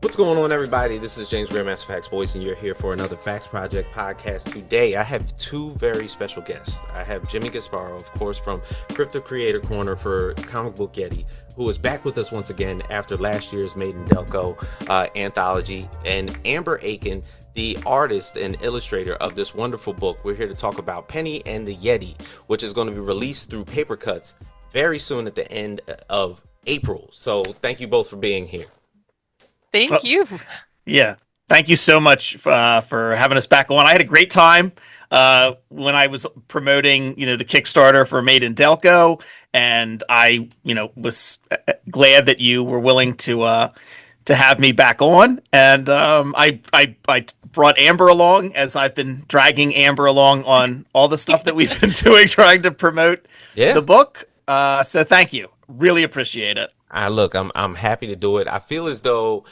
What's going on, everybody? This is James Grandmaster Facts Voice, and you're here for another Facts Project podcast. Today, I have two very special guests. I have Jimmy Gaspero, of course, from Cryptid Creator Corner for Comic Book Yeti, who is back with us once again after last year's Made in Delco anthology, and Amber Akin, the artist and illustrator of this wonderful book. We're here to talk about Penny and the Yeti, which is going to be released through Papercutz very soon at the end of April. So thank you both for being here. Thank you. Yeah. Thank you so much for having us back on. I had a great time when I was promoting, the Kickstarter for Made in Delco, and I, was glad that you were willing to have me back on. And I brought Amber along, as I've been dragging Amber along on all the stuff that we've been doing, trying to promote the book. So thank you. Really appreciate it. Look, I'm happy to do it. I feel as though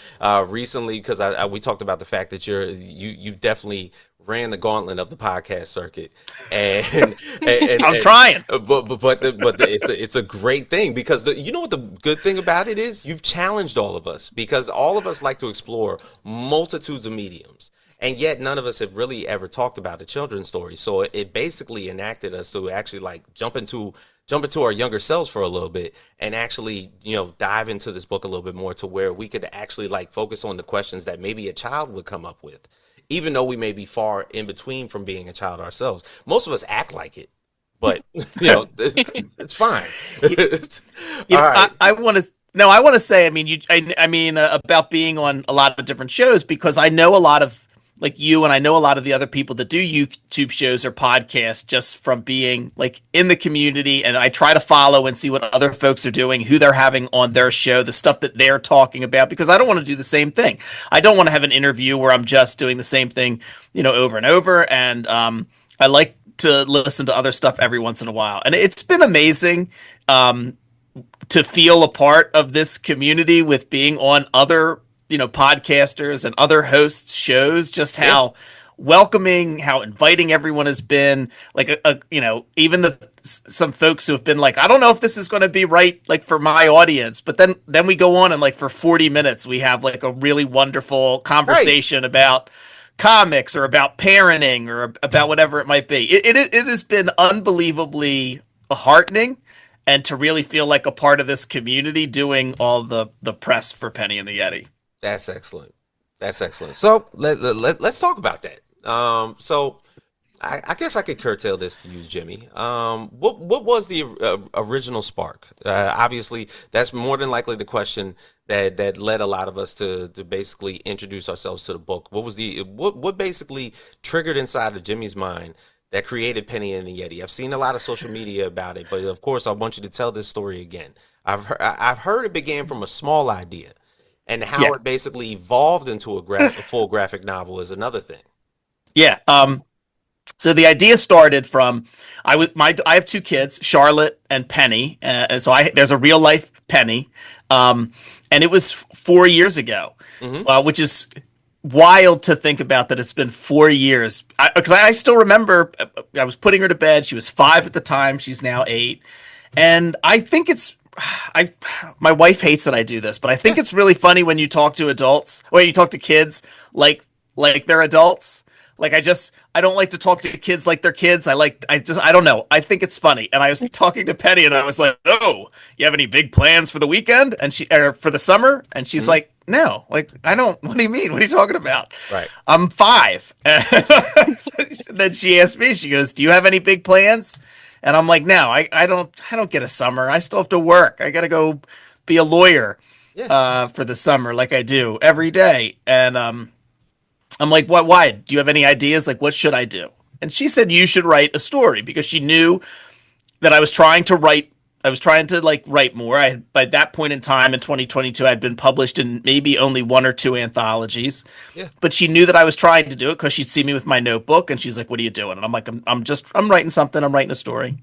recently, because we talked about the fact that you definitely ran the gauntlet of the podcast circuit, and I'm trying. But it's a great thing, because you know what the good thing about it is? You've challenged all of us, because all of us like to explore multitudes of mediums. And yet none of us have really ever talked about the children's story. So it basically enacted us to actually jump into our younger selves for a little bit and actually, dive into this book a little bit more, to where we could actually focus on the questions that maybe a child would come up with, even though we may be far in between from being a child ourselves. Most of us act like it, but it's fine. All right. I want to say, about being on a lot of different shows, because I know a lot of you, and I know a lot of the other people that do YouTube shows or podcasts just from being in the community, and I try to follow and see what other folks are doing, who they're having on their show, the stuff that they're talking about, because I don't want to do the same thing. I don't want to have an interview where I'm just doing the same thing, over and over. And I like to listen to other stuff every once in a while. And it's been amazing to feel a part of this community with being on other podcasters and other hosts shows, just how welcoming, how inviting everyone has been. Even some folks who have been I don't know if this is going to be right, for my audience, but then we go on and for 40 minutes, we have a really wonderful conversation about comics or about parenting or about whatever it might be. It has been unbelievably heartening, and to really feel like a part of this community doing all the press for Penny and the Yeti. That's excellent. So let's talk about that. So I guess I could curtail this to you, Jimmy. What was the original spark? Obviously, that's more than likely the question that led a lot of us to basically introduce ourselves to the book. What basically triggered inside of Jimmy's mind that created Penny and the Yeti? I've seen a lot of social media about it, but of course, I want you to tell this story again. I've heard it began from a small idea. And how it basically evolved into a full graphic novel is another thing. Yeah. So the idea started from I have two kids, Charlotte and Penny, and so there's a real life Penny, and it was 4 years ago, which is wild to think about, that it's been 4 years. Because I still remember I was putting her to bed. She was 5 at the time. She's now 8, and I think my wife hates that I do this, but I think it's really funny when you talk to adults, or you talk to kids like they're adults. I don't like to talk to kids like they're kids. I don't know. I think it's funny. And I was talking to Penny, and I was like, "Oh, you have any big plans for the weekend or for the summer?" And she's like, "No, I don't. What do you mean? What are you talking about?" Right. I'm 5. And then she asked me, she goes, "Do you have any big plans?" And I'm like, "No, I don't get a summer. I still have to work. I got to go be a lawyer for the summer, like I do every day." And I'm like, "What? Why? Do you have any ideas? What should I do?" And she said, "You should write a story," because she knew that I was trying to write. I was trying to write more. By that point in time in 2022, I'd been published in maybe only 1 or 2 anthologies. Yeah. But she knew that I was trying to do it, because she'd see me with my notebook, and she's like, "What are you doing?" And I'm like, I'm writing something. I'm writing a story."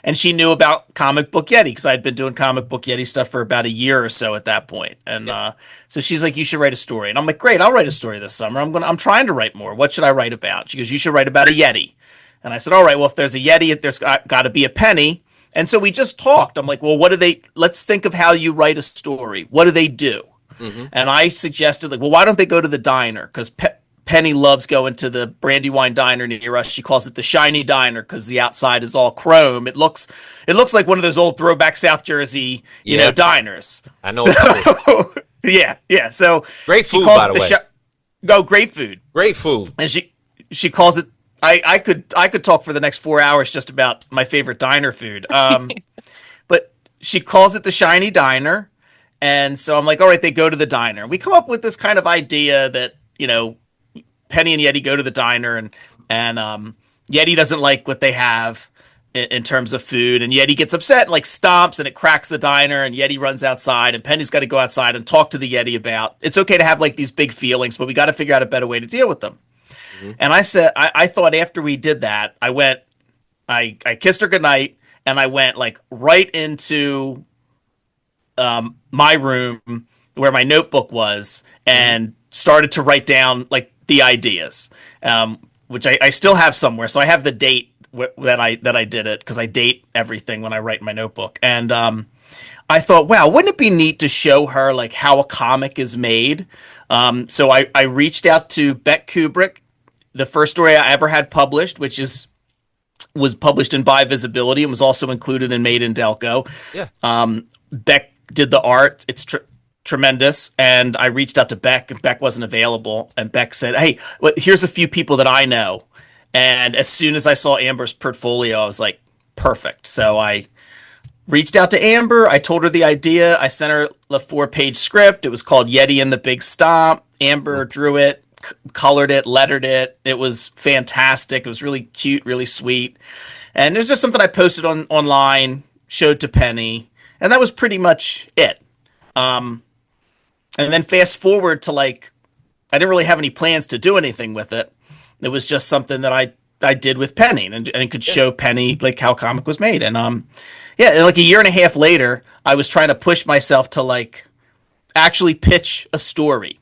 And she knew about Comic Book Yeti, because I'd been doing Comic Book Yeti stuff for about a year or so at that point. And so she's like, "You should write a story." And I'm like, "Great, I'll write a story this summer. I'm trying to write more. What should I write about?" She goes, "You should write about a Yeti." And I said, "All right, well, if there's a Yeti, there's got to be a Penny." And so we just talked. I'm like, "Well, let's think of how you write a story. What do they do?" Mm-hmm. And I suggested, like, well, why don't they go to the diner? Because Penny loves going to the Brandywine diner near us. She calls it the shiny diner because the outside is all chrome. It looks like one of those old throwback South Jersey, diners. I know what you mean. Yeah. So Great she food, calls by it the way. great food. Great food. And she calls it. I could talk for the next 4 hours just about my favorite diner food. But she calls it the shiny diner, and so I'm like, all right, they go to the diner. We come up with this kind of idea that Penny and Yeti go to the diner, and Yeti doesn't like what they have in terms of food, and Yeti gets upset and like stomps, and it cracks the diner, and Yeti runs outside, and Penny's got to go outside and talk to the Yeti about it's okay to have like these big feelings, but we got to figure out a better way to deal with them. Mm-hmm. And I said, I thought after we did that, I kissed her goodnight, and I went like right into my room where my notebook was, and started to write down like the ideas, which I still have somewhere. So I have the date that I did it, because I date everything when I write in my notebook. And I thought, wow, wouldn't it be neat to show her like how a comic is made? So I reached out to Beck Kubrick, the first story I ever had published, which was published in By Visibility and was also included in Made in Delco. Yeah. Beck did the art. It's tremendous. And I reached out to Beck, and Beck wasn't available. And Beck said, hey, here's a few people that I know. And as soon as I saw Amber's portfolio, I was like, perfect. So I reached out to Amber. I told her the idea. I sent her the 4-page script. It was called Yeti and the Big Stomp. Amber drew it, colored it, lettered it. It was fantastic. It was really cute, really sweet. And it was just something I posted online, showed to Penny, and that was pretty much it. And then fast forward to like, I didn't really have any plans to do anything with it. It was just something that I did with Penny, and could show Penny like how a comic was made. And and like a year and a half later, I was trying to push myself to like actually pitch a story.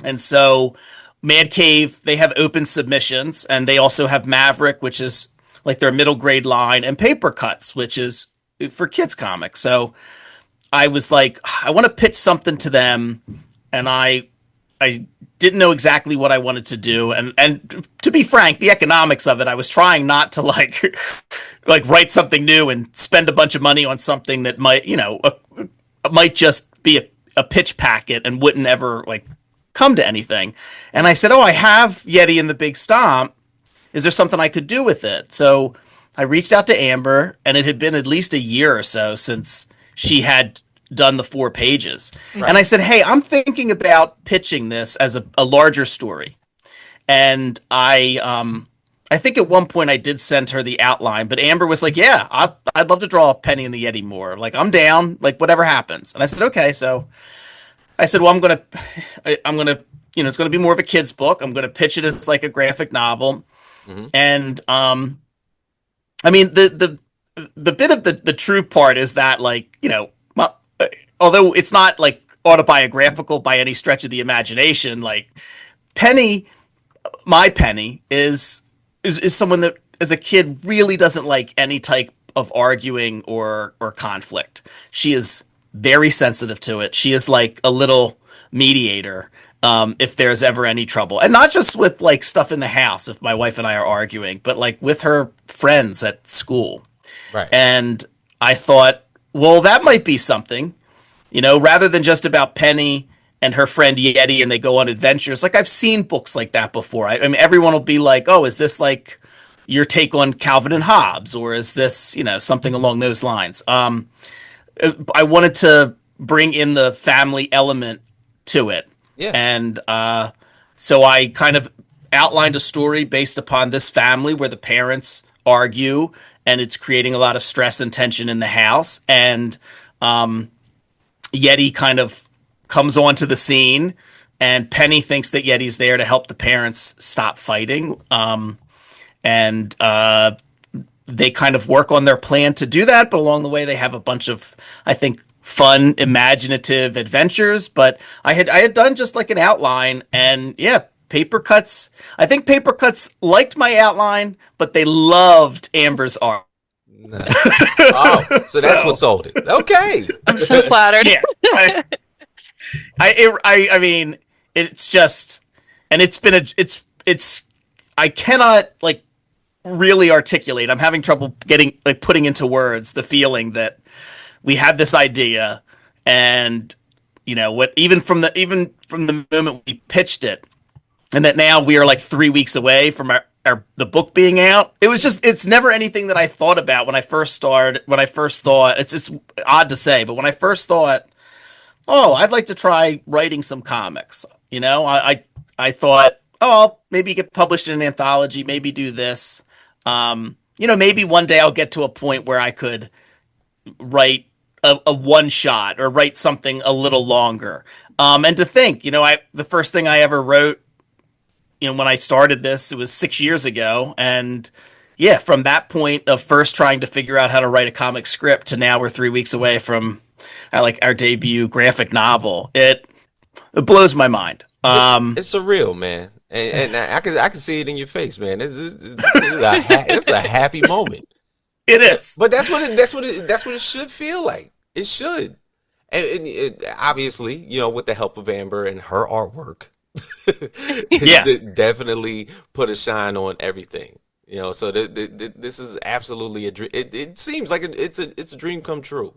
And so Mad Cave, they have open submissions, and they also have Maverick, which is like their middle grade line, and Papercutz, which is for kids comics. So I was like, I want to pitch something to them, and I didn't know exactly what I wanted to do, and to be frank, the economics of it, I was trying not to like write something new and spend a bunch of money on something that might might just be a pitch packet and wouldn't ever like come to anything. And I said, oh, I have Yeti and the Big Stomp. Is there something I could do with it? So I reached out to Amber, and it had been at least a year or so since she had done the 4 pages. Right. And I said, hey, I'm thinking about pitching this as a larger story. And I think at one point I did send her the outline, but Amber was like, yeah, I'd love to draw a Penny and the Yeti more. Like, I'm down, like whatever happens. And I said, okay. So I said, well, I'm going to, it's going to be more of a kid's book. I'm going to pitch it as like a graphic novel. Mm-hmm. And, I mean, the bit of the true part is that, like, although it's not like autobiographical by any stretch of the imagination, like Penny, my Penny is someone that as a kid really doesn't like any type of arguing or conflict. She is very sensitive to it. She is like a little mediator. If there's ever any trouble, and not just with like stuff in the house, if my wife and I are arguing, but like with her friends at school. Right. And I thought, well, that might be something, rather than just about Penny and her friend Yeti and they go on adventures. Like, I've seen books like that before. I mean, everyone will be like, oh, is this like your take on Calvin and Hobbes? Or is this, something along those lines? I wanted to bring in the family element to it. Yeah. And so I kind of outlined a story based upon this family where the parents argue, and it's creating a lot of stress and tension in the house. And Yeti kind of comes onto the scene, and Penny thinks that Yeti's there to help the parents stop fighting. And they kind of work on their plan to do that, but along the way they have a bunch of, I think, fun, imaginative adventures. But I had done just like an outline, and yeah, Papercutz. I think Papercutz liked my outline, but they loved Amber's art. Oh, so that's what sold it. Okay. I'm so flattered. Yeah. I mean, it's just, and it's been it's I cannot like really articulate. I'm having trouble getting like putting into words the feeling that we had this idea, and what, even from the moment we pitched it, and that now we are like 3 weeks away from our the book being out. It's never anything that I thought about when I first started. When I first thought, it's odd to say, but when I first thought, oh, I'd like to try writing some comics. I thought, oh, I'll maybe get published in an anthology, maybe do this. Maybe one day I'll get to a point where I could write a one shot or write something a little longer. And to think, the first thing I ever wrote, when I started this, it was 6 years ago, and yeah, from that point of first trying to figure out how to write a comic script to now we're 3 weeks away from like our debut graphic novel. It blows my mind. It's surreal, man, and I can see it in your face, man. It's a happy moment. It is. But that's what it should feel like. It should, and obviously, with the help of Amber and her artwork, Yeah. definitely put a shine on everything. So this is absolutely a dream. It seems like it's a dream come true.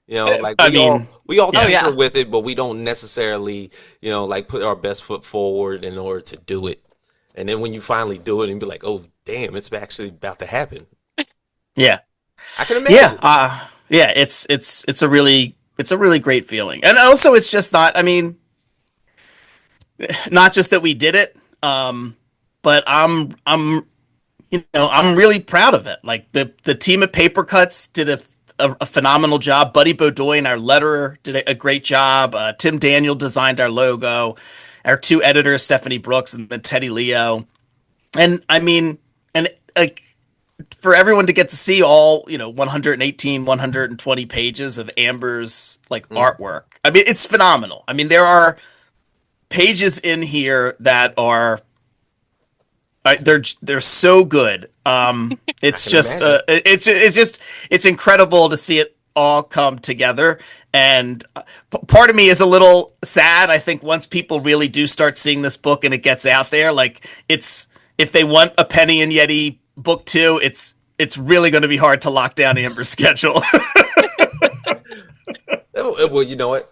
Like I we all mean, we all Oh yeah. tinker yeah. with it, but we don't necessarily, like put our best foot forward in order to do it. And then when you finally do it and be like, oh damn, it's actually about to happen. Yeah. I can Yeah. imagine. Yeah, it's a really great feeling. And also it's just not, I mean, not just that we did it, but I'm really proud of it. Like the team at Papercutz did a phenomenal job. Buddy Beaudoin, our letterer, did a great job. Tim Daniel designed our logo. Our two editors, Stephanie Brooks and then Teddy Leo. And I mean, and like for everyone to get to see all 118, 120 pages of Amber's like Mm, artwork. I mean, it's phenomenal. I mean, there are pages in here that are they're so good. I It's can just imagine. it's incredible to see it all come together. And part of me is a little sad. I think once people really do start seeing this book and it gets out there, like it's if they want a Penny and Yeti book two, it's really going to be hard to lock down Amber's schedule. Well, you know what?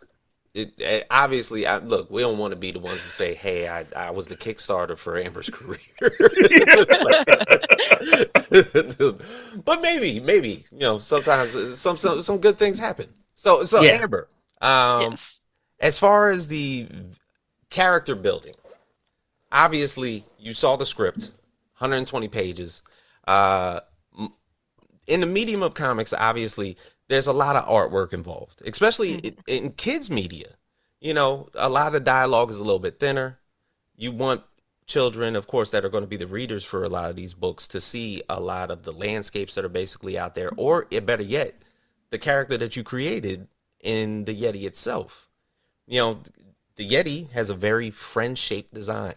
Obviously, look, we don't want to be the ones to say, "Hey, I was the Kickstarter for Amber's career," but maybe sometimes some good things happen. So Yeah. Amber, Yes. as far as the character building, obviously you saw the script, 120 pages. Uh, in the medium of comics, obviously, there's a lot of artwork involved, especially in kids' media. A lot of dialogue is a little bit thinner. You want children, of course, that are going to be the readers for a lot of these books to see a lot of the landscapes that are basically out there, or better yet, the character that you created in the Yeti itself. You know, the Yeti has a very friend-shaped design.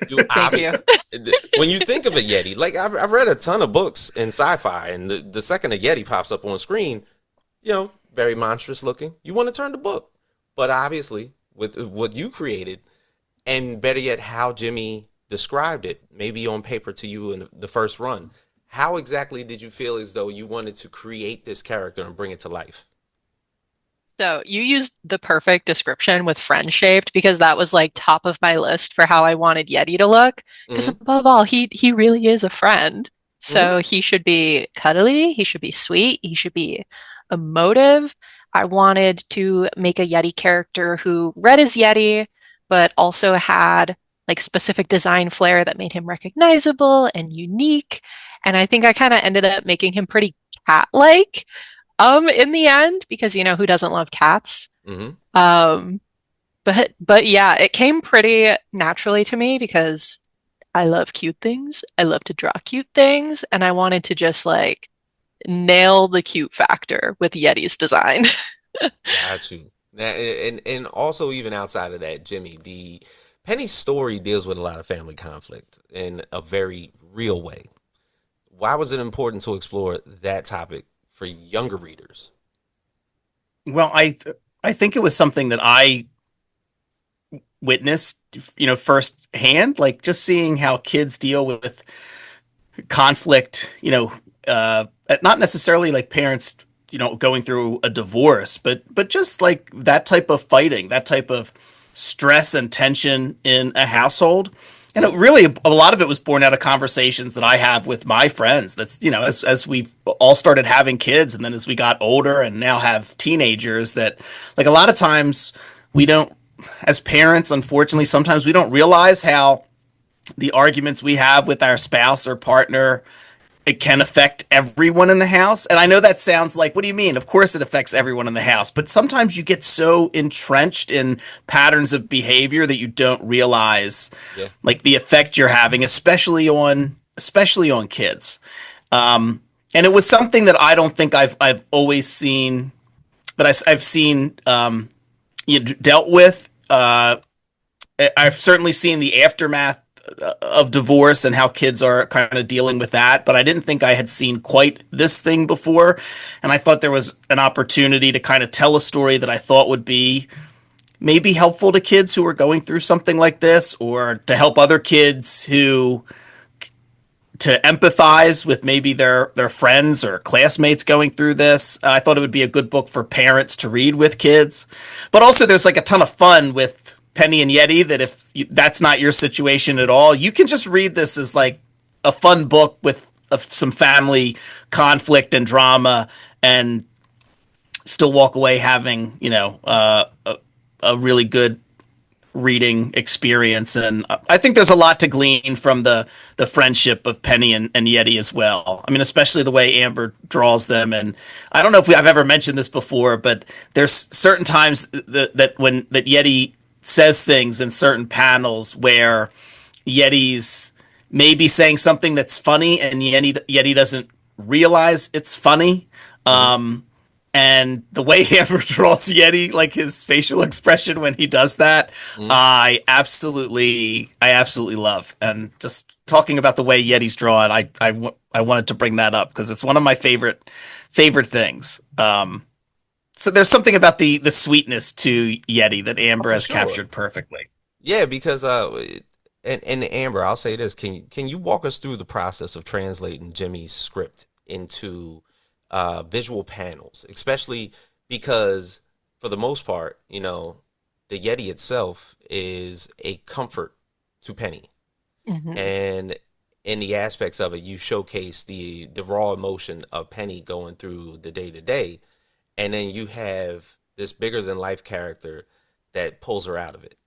You Thank obvi- you. when you think of a Yeti, like I've read a ton of books in sci-fi, and the second a Yeti pops up on screen, very monstrous looking. You want to turn the book, but obviously with what you created, and better yet, how Jimmy described it, maybe on paper to you in the first run, how exactly did you feel as though you wanted to create this character and bring it to life? So you used the perfect description with friend shaped because that was like top of my list for how I wanted Yeti to look. Because Mm-hmm. above all, he really is a friend. Mm-hmm. So he should be cuddly, he should be sweet, he should be emotive. I wanted to make a Yeti character who read as Yeti, but also had like specific design flair that made him recognizable and unique. And I think I kind of ended up making him pretty cat-like in the end, because who doesn't love cats? Mm-hmm. Um, but yeah, it came pretty naturally to me because I love cute things. I love to draw cute things, and I wanted to just like nail the cute factor with Yeti's design. Got you. And also even outside of that, Jimmy, the Penny's story deals with a lot of family conflict in a very real way. Why was it important to explore that topic for younger readers? Well, I think it was something that I witnessed, firsthand, like just seeing how kids deal with conflict, not necessarily like parents, going through a divorce, but just like that type of fighting, that type of stress and tension in a household. And it really, a lot of it was born out of conversations that I have with my friends. That's, as we all started having kids, and then as we got older and now have teenagers, that like a lot of times we don't, as parents, unfortunately, sometimes we don't realize how the arguments we have with our spouse or partner, it can affect everyone in the house. And I know that sounds like, what do you mean? Of course it affects everyone in the house. But sometimes you get so entrenched in patterns of behavior that you don't realize Yeah. like the effect you're having, especially on kids. And it was something that I don't think I've always seen, that I've seen dealt with. I've certainly seen the aftermath of divorce and how kids are kind of dealing with that, but I didn't think I had seen quite this thing before. And I thought there was an opportunity to kind of tell a story that I thought would be maybe helpful to kids who are going through something like this, or to help other kids who to empathize with maybe their friends or classmates going through this. I thought it would be a good book for parents to read with kids. But also there's like a ton of fun with Penny and Yeti, that if that's not your situation at all, you can just read this as like a fun book with some family conflict and drama, and still walk away having, a really good reading experience. And I think there's a lot to glean from the friendship of Penny and Yeti as well. I mean, especially the way Amber draws them. And I don't know if I've ever mentioned this before, but there's certain times that Yeti says things in certain panels where Yeti's maybe saying something that's funny, and Yeti doesn't realize it's funny. And the way Amber draws Yeti, like his facial expression when he does that, I absolutely love. And just talking about the way Yeti's drawn, I wanted to bring that up because it's one of my favorite things. So there's something about the sweetness to Yeti that Oh, Amber for has sure. captured perfectly. Yeah, because and Amber, I'll say this: can you walk us through the process of translating Jimmy's script into visual panels, especially because for the most part, the Yeti itself is a comfort to Penny, Mhm. and in the aspects of it, you showcase the raw emotion of Penny going through the day to day, and then you have this bigger than life character that pulls her out of it.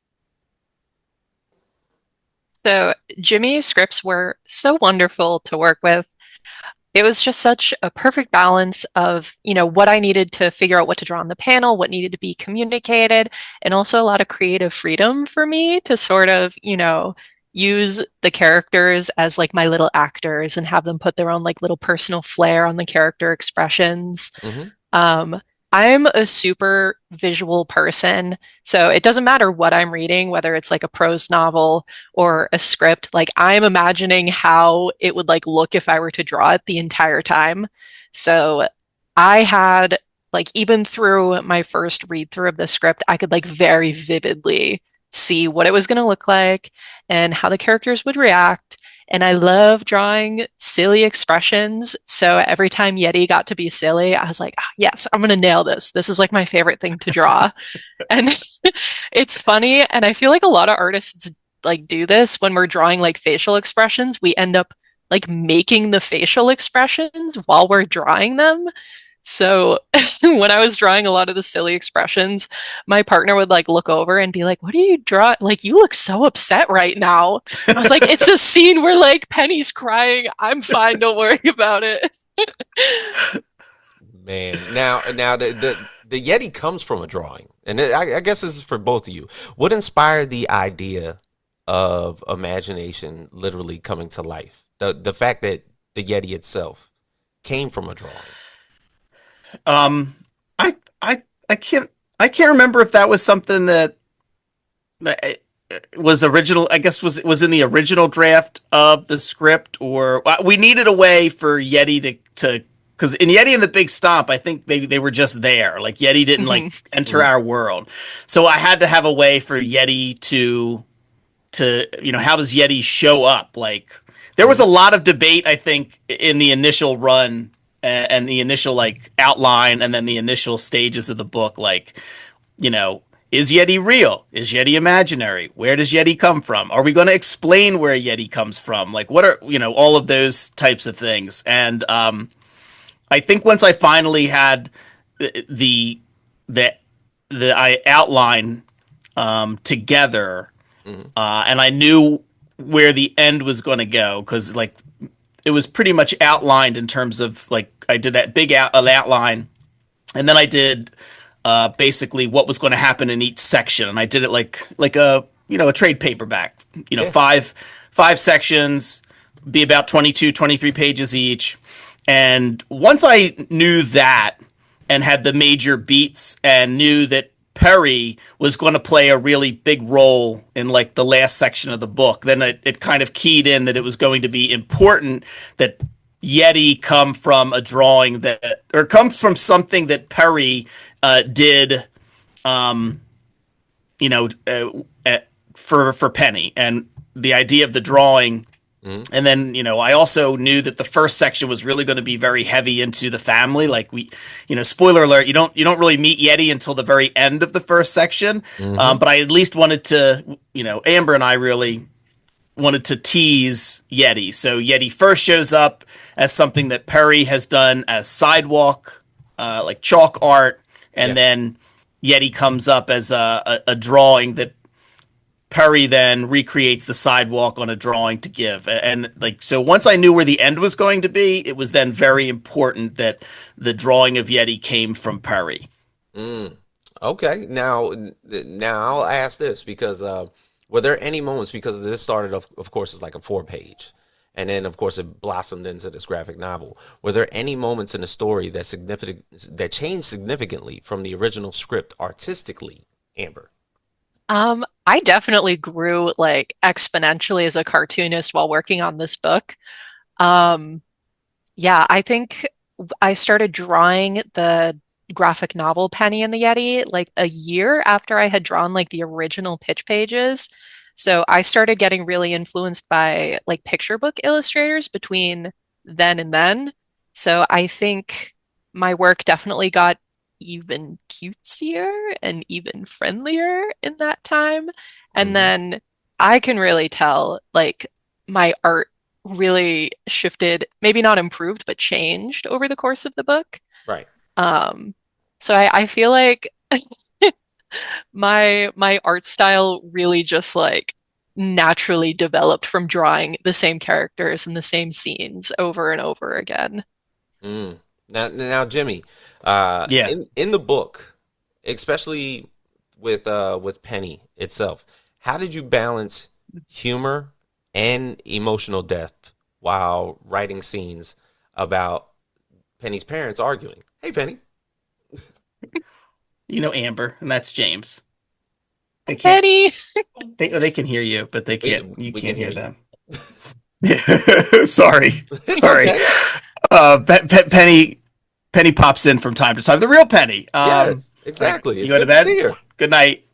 So Jimmy's scripts were so wonderful to work with. It was just such a perfect balance of, what I needed to figure out what to draw on the panel, what needed to be communicated, and also a lot of creative freedom for me to sort of, use the characters as like my little actors and have them put their own like little personal flair on the character expressions. Hmm. Um, I'm a super visual person, so it doesn't matter what I'm reading, whether it's like a prose novel or a script, like I'm imagining how it would like look if I were to draw it the entire time. So I had like even through my first read through of the script, I could like very vividly see what it was going to look like and how the characters would react. And I love drawing silly expressions. So every time Yeti got to be silly, I was like, "Ah, yes, I'm going to nail this. This is like my favorite thing to draw." And it's funny. And I feel like a lot of artists like do this when we're drawing like facial expressions. We end up like making the facial expressions while we're drawing them. So when I was drawing a lot of the silly expressions, my partner would like look over and be like, "What are you draw? Like, you look so upset right now." I was like, "It's a scene where like Penny's crying. I'm fine. Don't worry about it." Man, now the Yeti comes from a drawing, and I guess this is for both of you. What inspired the idea of imagination literally coming to life? The fact that the Yeti itself came from a drawing. Um, I I I can't remember if that was something that was original. I guess was in the original draft of the script, or we needed a way for Yeti to because in Yeti and the Big Stomp, I think they were just there. Like Yeti didn't like enter Mhm. our world, so I had to have a way for Yeti to how does Yeti show up? Like there was a Mhm. lot of debate, I think, in the initial run and the initial like outline, and then the initial stages of the book, like is Yeti real? Is Yeti imaginary? Where does Yeti come from? Are we going to explain where Yeti comes from? Like, what are, all of those types of things. And I think once I finally had the, the, I outline together, Mhm. and I knew where the end was going to go, because, like, it was pretty much outlined in terms of, like, I did that big an outline, and then I did basically what was going to happen in each section, and I did it like a trade paperback, Yeah. five sections, be about 22, 23 pages each. And once I knew that and had the major beats and knew that Perry was going to play a really big role in like the last section of the book, then it kind of keyed in that it was going to be important that Yeti come from a drawing that, or comes from something that Perry did, um, you know, for Penny, and the idea of the drawing. Mhm. And then, I also knew that the first section was really going to be very heavy into the family. Like spoiler alert, you don't really meet Yeti until the very end of the first section. Mhm. But I at least wanted to, Amber and I really wanted to tease Yeti. So Yeti first shows up as something that Perry has done as sidewalk, like chalk art, Yeah. and then Yeti comes up as a drawing that Perry then recreates the sidewalk on a drawing to give. And like, so once I knew where the end was going to be, it was then very important that the drawing of Yeti came from Perry. Mm. Okay. Now I'll ask this because were there any moments, because this started of course as like a 4 page, and then of course it blossomed into this graphic novel. Were there any moments in the story that changed significantly from the original script artistically, Amber? I definitely grew like exponentially as a cartoonist while working on this book. Um, yeah, I think I started drawing the graphic novel Penny and the Yeti like a year after I had drawn like the original pitch pages. So I started getting really influenced by like picture book illustrators between then and then. So I think my work definitely got even cutesier and even friendlier in that time. And Hmm. then I can really tell like my art really shifted, maybe not improved, but changed over the course of the book. Right. Um, so I feel like my art style really just like naturally developed from drawing the same characters and the same scenes over and over again. Mm. Now, Jimmy, Yeah. in the book, especially with Penny itself, how did you balance humor and emotional depth while writing scenes about Penny's parents arguing? Hey, Penny. Amber, and that's James. They can't. Penny! They can hear you, but they We can't. You we can can't hear hear you. them. Sorry, It's sorry. okay. Penny pops in from time to time. The real Penny. Yeah, Like, exactly. you It's go to good to bed. see her. Good night.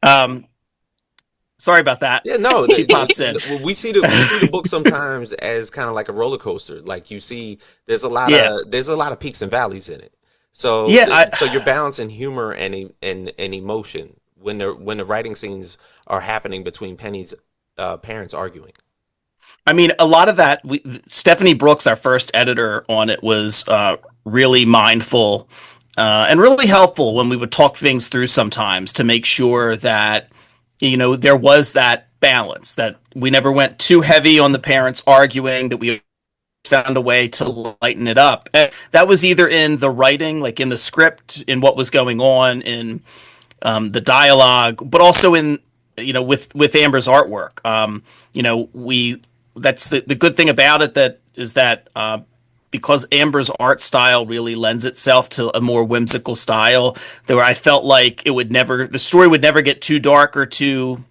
Um, Sorry about that. Yeah, no, She pops in. we see the book sometimes as kind of like a roller coaster. Like you see, Yeah, there's a lot of peaks and valleys in it. So yeah. so you're balancing humor and emotion when the writing scenes are happening between Penny's parents arguing. I mean, a lot of that. Stephanie Brooks, our first editor on it, was really mindful and really helpful when we would talk things through sometimes to make sure that there was that balance, that we never went too heavy on the parents arguing, that we found a way to lighten it up. And that was either in the writing, like in the script, in what was going on in the dialogue, but also in with Amber's artwork. We that's the good thing about it, that is that because Amber's art style really lends itself to a more whimsical style, where I felt like the story would never get too dark or too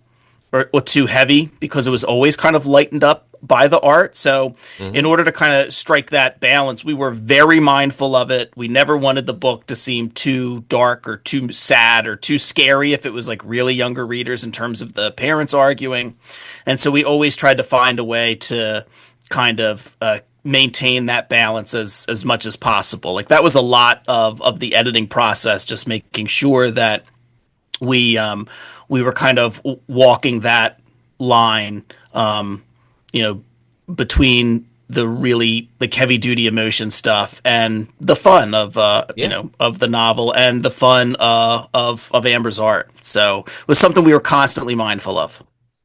heavy, because it was always kind of lightened up by the art. So, in Hmm. order to kind of strike that balance, we were very mindful of it. We never wanted the book to seem too dark or too sad or too scary if it was like really younger readers in terms of the parents arguing. And so we always tried to find a way to kind of maintain that balance as much as possible. Like that was a lot of the editing process, just making sure that we we were kind of walking that line, you know, between the really like heavy duty emotion stuff and the fun of Yeah. of the novel and the fun of Amber's art. So it was something we were constantly mindful of.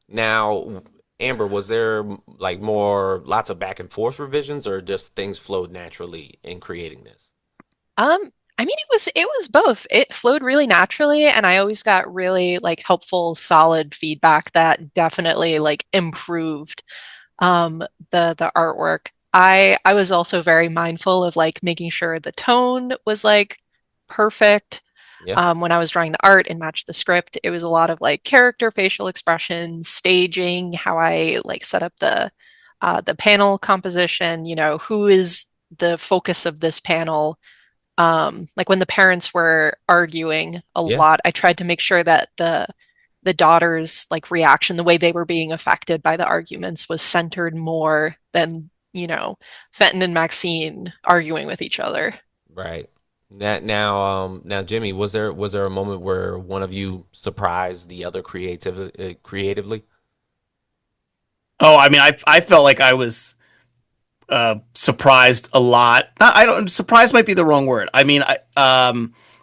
Now, Amber, was there like more lots of back and forth revisions, or just things flowed naturally in creating this? Um, I mean, it was both. It flowed really naturally, and I always got really like helpful, solid feedback that definitely like improved the artwork. I was also very mindful of like making sure the tone was like perfect. Yeah. When I was drawing the art and matched the script, it was a lot of like character facial expressions, staging, how I like set up the panel composition, who is the focus of this panel. Like when the parents were arguing a Yeah. lot, I tried to make sure that the daughter's like reaction, the way they were being affected by the arguments was centered more than, Fenton and Maxine arguing with each other. Right. Now, Jimmy, was there a moment where one of you surprised the other creatively? Oh, I mean, I felt like I was surprised a lot. I don't surprised might be the wrong word. I mean,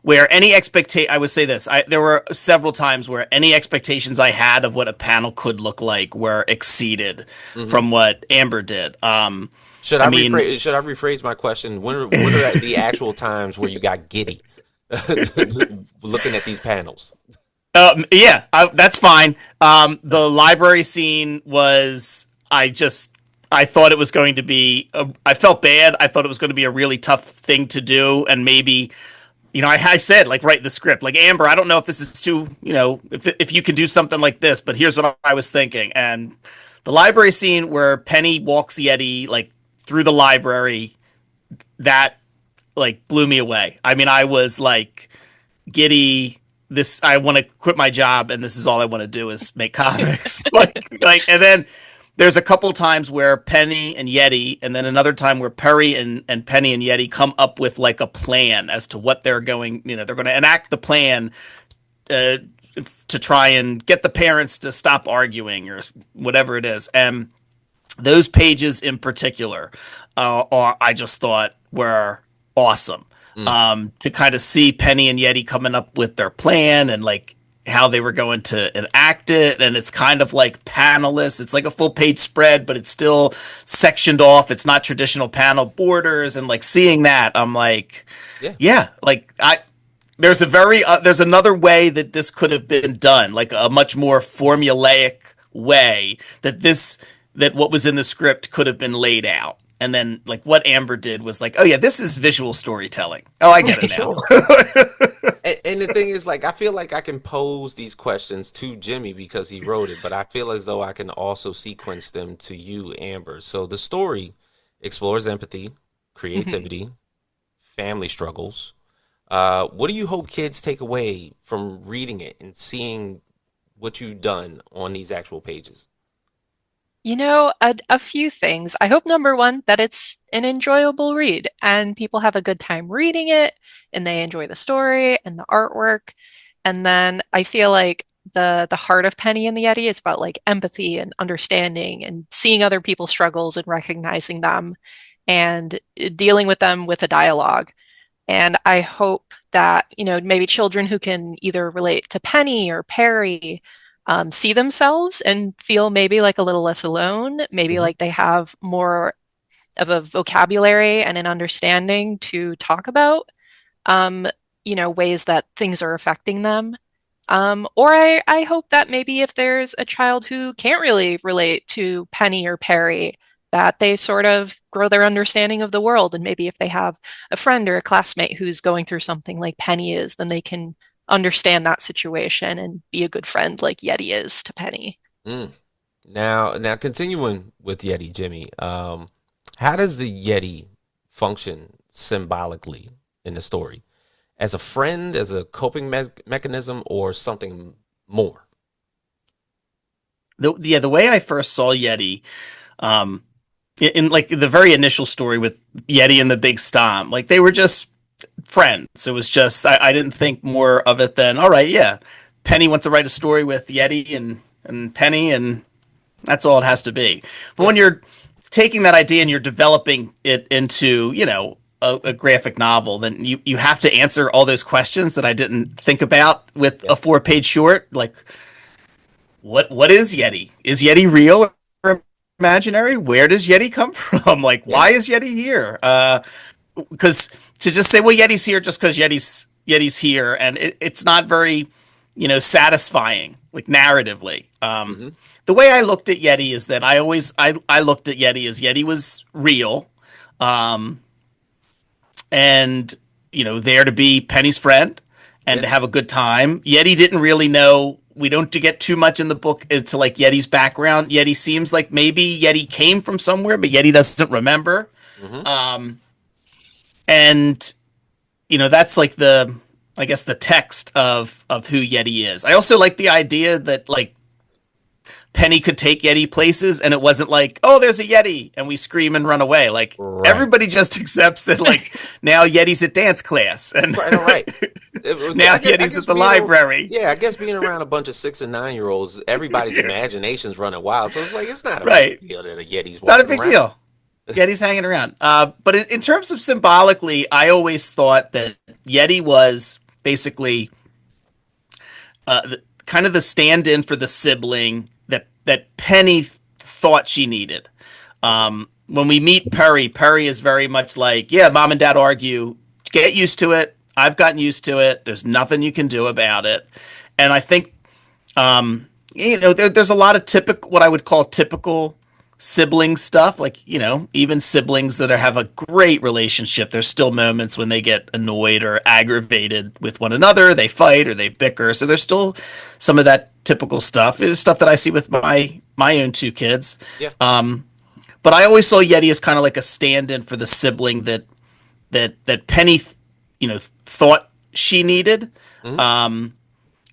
where any expectation, I would say this. There were several times where any expectations I had of what a panel could look like were exceeded Hmm. from what Amber did. Should I I mean, rephrase? Should I rephrase my question? When are the actual times where you got giddy looking at these panels? yeah, that's fine. The library scene was, I thought it was going to be, I felt bad. I thought it was going to be a really tough thing to do. And maybe, I said, like, write the script. Like, Amber, I don't know if this is too, if you can do something like this, but here's what I was thinking. And the library scene where Penny walks Yeti, like, through the library, that, like, blew me away. I mean, I was like, giddy. This I want to quit my job, and this is all I want to do is make comics. And then there's a couple times where Penny and Yeti, and then another time where Perry and Penny and Yeti come up with like a plan as to what they're going. They're going to enact the plan uh, to try and get the parents to stop arguing or whatever it is. And those pages in particular, I just thought were awesome. Mm, To kind of see Penny and Yeti coming up with their plan and like how they were going to enact it. And it's kind of like panelist. It's like a full page spread, but it's still sectioned off. It's not traditional panel borders. And like seeing that, I'm like, yeah. yeah, like there's another way that this could have been done, like a much more formulaic way that what was in the script could have been laid out. And then like what Amber did was like, oh yeah, this is visual storytelling. Oh, I get it now. And the thing is, like, I feel like I can pose these questions to Jimmy because he wrote it, but I feel as though I can also sequence them to you, Amber. So the story explores empathy, creativity, family struggles. What do you hope kids take away from reading it and seeing what you've done on these actual pages? A few things. I hope number one, that it's an enjoyable read and people have a good time reading it and they enjoy the story and the artwork. And then I feel like the heart of Penny and the Yeti is about like empathy and understanding and seeing other people's struggles and recognizing them and dealing with them with a dialogue. And I hope that, maybe children who can either relate to Penny or Perry see themselves and feel maybe like a little less alone, maybe Hmm. like they have more of a vocabulary and an understanding to talk about, um, ways that things are affecting them. Or I hope that maybe if there's a child who can't really relate to Penny or Perry, that they sort of grow their understanding of the world. And maybe if they have a friend or a classmate who's going through something like Penny is, then they can understand that situation and be a good friend like Yeti is to Penny. Mm. Now continuing with Yeti, Jimmy. How does the Yeti function symbolically in the story? As a friend, as a coping mechanism, or something more? The way I first saw Yeti, um, in like the very initial story with Yeti and the Big Stomp, like they were just friends. It was just I didn't think more of it than all right, yeah. Penny wants to write a story with Yeti and Penny, and that's all it has to be. But Yeah, when you're taking that idea and you're developing it into, a graphic novel, then you have to answer all those questions that I didn't think about with yeah, a 4-page short. Like, what is Yeti? Is Yeti real or imaginary? Where does Yeti come from? Like, yeah. why is Yeti here? Because to just say, well, Yeti's here just because Yeti's here, and it's not very, satisfying, like narratively. Hmm. The way I looked at Yeti is that I looked at Yeti as Yeti was real, um, and there to be Penny's friend and Yeah, to have a good time. Yeti didn't really know. We don't get too much in the book into like Yeti's background. Yeti seems like maybe Yeti came from somewhere, but Yeti doesn't remember. hmm, Um, and that's like I guess the text of who Yeti is. I also like the idea that like Penny could take Yeti places, and it wasn't like, oh, there's a Yeti, and we scream and run away. Like right, everybody just accepts that, like now Yeti's at dance class, and right, all right. now I Yeti's guess at the being library. yeah, I guess being around a bunch of 6 and 9 year olds, everybody's imagination's running wild. So it's like it's not a big Right, deal that a Yeti's it's not a walking big around. deal. Yeti's hanging around. But in terms of symbolically, I always thought that Yeti was basically kind of the stand-in for the sibling that Penny thought she needed. Okay. When we meet Perry, Perry is very much like, yeah, mom and dad argue. Get used to it. I've gotten used to it. There's nothing you can do about it. And I think, there's a lot of typical, what I would call typical sibling stuff. Like, even siblings that have a great relationship, there's still moments when they get annoyed or aggravated with one another. They fight or they bicker. So there's still some of that typical stuff. It's stuff that I see with my own two kids. Yeah. But I always saw Yeti as kind of like a stand-in for the sibling that Penny, thought she needed, Hmm.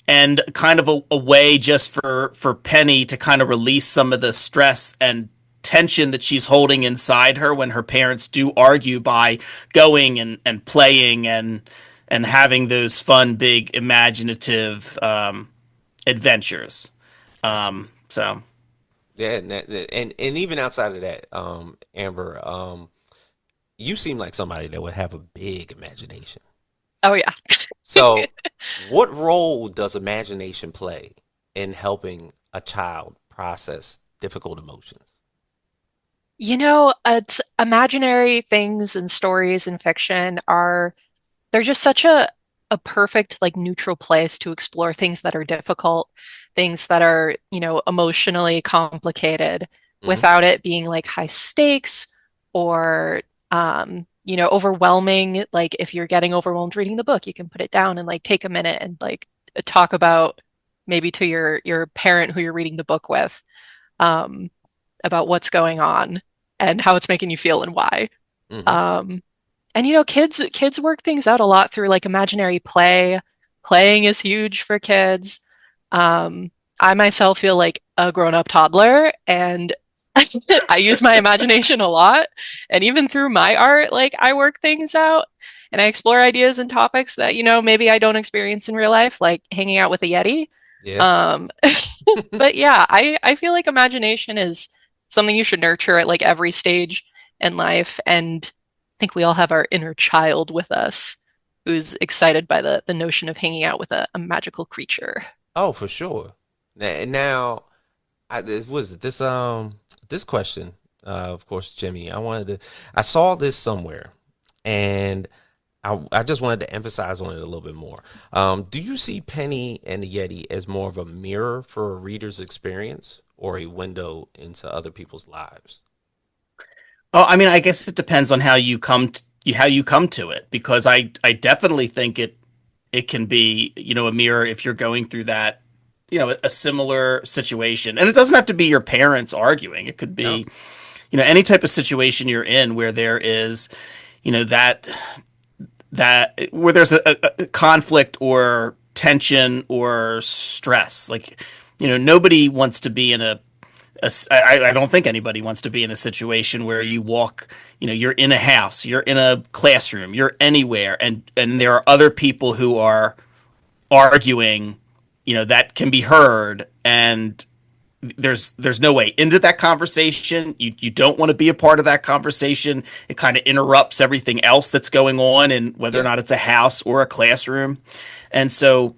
and kind of a way just for Penny to kind of release some of the stress and tension that she's holding inside her when her parents do argue by going and playing and having those fun, big, imaginative adventures. So. Yeah, and even outside of that, Amber, you seem like somebody that would have a big imagination. Oh yeah. So, what role does imagination play in helping a child process difficult emotions? It's imaginary things and stories and fiction are they're just such a perfect like neutral place to explore things that are difficult, things that are, emotionally complicated Hmm. without it being like high stakes or overwhelming. Like if you're getting overwhelmed reading the book, you can put it down and like take a minute and like talk about maybe to your parent who you're reading the book with, um, about what's going on and how it's making you feel and why. Hmm. Um, and kids work things out a lot through like imaginary play. Playing is huge for kids. I myself feel like a grown-up toddler and I use my imagination a lot. And even through my art, like I work things out and I explore ideas and topics that, maybe I don't experience in real life, like hanging out with a Yeti. Yeah. Um, but yeah, I feel like imagination is something you should nurture at like every stage in life. And I think we all have our inner child with us who's excited by the notion of hanging out with a magical creature. Oh, for sure. Now, this was it, this question, of course, Jimmy. I saw this somewhere, and I just wanted to emphasize on it a little bit more. Do you see Penny and the Yeti as more of a mirror for a reader's experience or a window into other people's lives? Oh, I mean, I guess it depends on how you come to it, because I definitely think it can be, a mirror if you're going through that a similar situation, and it doesn't have to be your parents arguing. It could No. be, any type of situation you're in where there is, that where there's a conflict or tension or stress. Like, nobody wants to be in I don't think anybody wants to be in a situation where you walk, you're in a house, you're in a classroom, you're anywhere, and there are other people who are arguing, that can be heard, and there's no way into that conversation. You don't want to be a part of that conversation. It kind of interrupts everything else that's going on, and whether or Yeah. not it's a house or a classroom. And so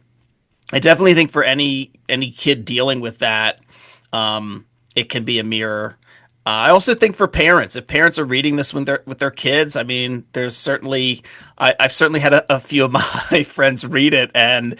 I definitely think for any kid dealing with that, it can be a mirror. I also think for parents, if parents are reading this when they're with their kids, I mean, there's certainly I've certainly had a few of my friends read it and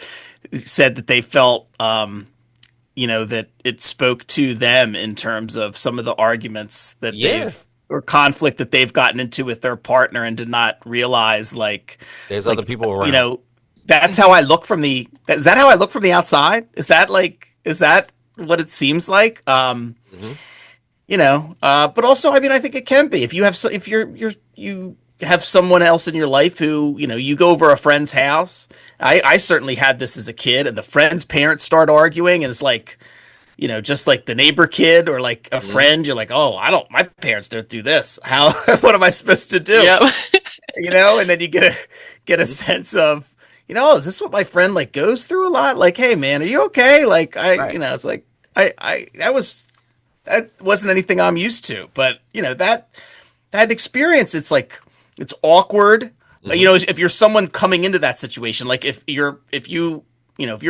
said that they felt that it spoke to them in terms of some of the arguments that Yeah. they've or conflict that they've gotten into with their partner and did not realize There's other like people you around. know that's how I look from the is that how I look from the outside? Is that what it seems like? Hmm. But also, I mean, I think it can be if you have if you have someone else in your life who you go over a friend's house. I certainly had this as a kid, and the friend's parents start arguing, and it's like just like the neighbor kid or like a Hmm. friend. You're like, oh, I don't, my parents don't do this. How? What am I supposed to do? Yep. And then you get a sense of is this what my friend like goes through a lot? Like, hey man, are you okay? Like Right. it's like I that wasn't anything I'm used to. But that experience, it's like it's awkward. Hmm. If you're someone coming into that situation, like if you're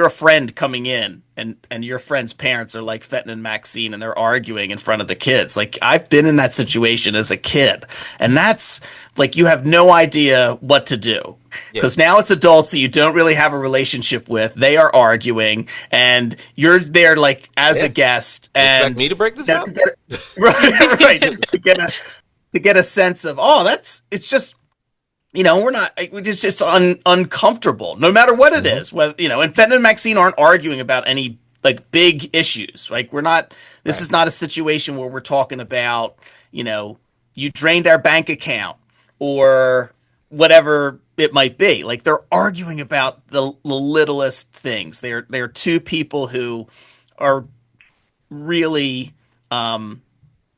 a friend coming in and your friend's parents are like Fenton and Maxine and they're arguing in front of the kids. Like I've been in that situation as a kid, and that's like you have no idea what to do. Yeah. Because now it's adults that you don't really have a relationship with. They are arguing, and you're there like as a Yeah. guest, You expect and me to break this you have up? to get right to get a sense of it's just we're just uncomfortable no matter what it Hmm. is. Whether and Fenton and Maxine aren't arguing about any like big issues. Like we're not. This Right. is not a situation where we're talking about you drained our bank account or whatever it might be. Like they're arguing about the littlest things. They're two people who are really